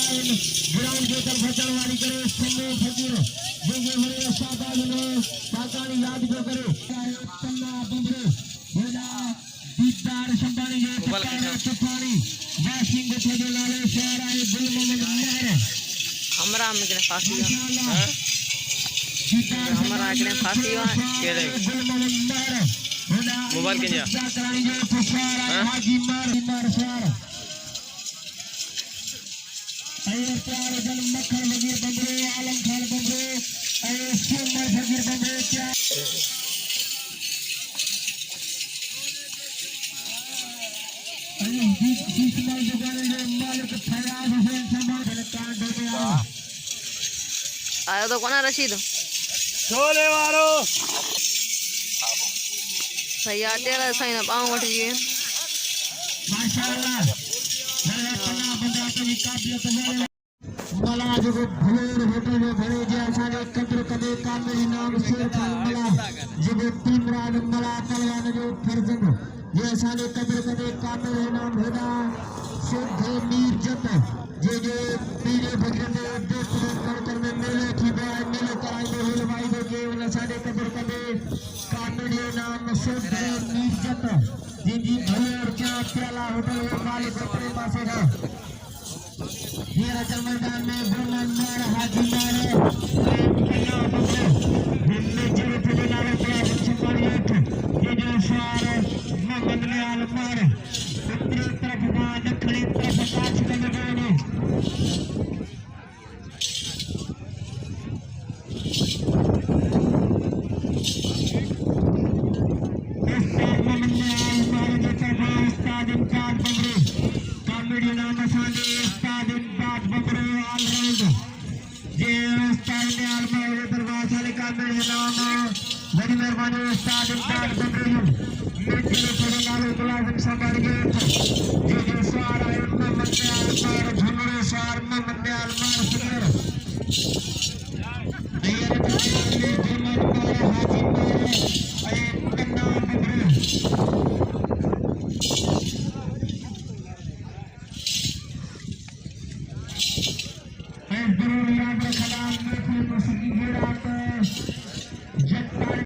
ground के तरफ बचन वाली करे सम्मो फकीर जेगे बड़े शाबाश ने काकानी याद जो करे पन्ना बंबरे होना दीदार संभाली जे तूफानी वाशिंग के जो लाले शहर आए गुल मोहम्मद महर हमरा आगे फांसी हमारा आगे फांसी हुआ केड़े गुल मोहम्मद महर होना मोबाइल के जा करानी जे फुसार हाजी मार सवार अये प्यार जन मक्खन वजीर बंबरे आलम खान बंबरे अये सुमर फकीर बंबरे क्या अये बीच में जुगाड़े जो मालिक फयाज हुसैन संभाल कांड में आया तो कौन है रशीद छोले मारो सही आते हैं सही ना पाँव उठ गए माशाअल्लाह मेरा पन्ना बंदा तो काबिलियत वाले मला जो भलेर होते जो भले जे असाने कद्र कदे कामेरी नाम शेर खान मला जो तीमरान मला तलवान जो फर्जंद जे असाने कद्र कदे कामेरी नाम होदा शुद्ध नीरजत जे पीरे भगत दोस्त कर में मेले की बाय मेले कराए होल भाई दे के असाने कद्र कदे कामेरी नाम शुद्ध नीरजत जी भले और क्या प्याला होटल मालिक अपने पासे है ये रचल मैदान में बुलंद मार हाजी मारे पन्ना बंबरे हमने जरूर पे नारे पे संभालियत ये जो सार मोहम्मद ने आल मार उत्तरी तरफ का दक्षिणी तरफ काछ का लगाने उस्ताद मोहम्मद ने आल मार जो तरफ उस्ताद इम्तियाज बंबरे कामेडी नाम असाने उस्ताद इम्तियाज बंबरे ऑल राउंड जे उस्ताद ने आल मार दरबार साले कामेडी नाम बड़ी मेहरबानी उस्ताद इम्तियाज बंबरे मिर्ची ने थोड़े लालो गुलाम संभाल गए जे जो सवार आए मोहम्मद ने आल मार झुमरे सवार मोहम्मद ने आल मार फकीर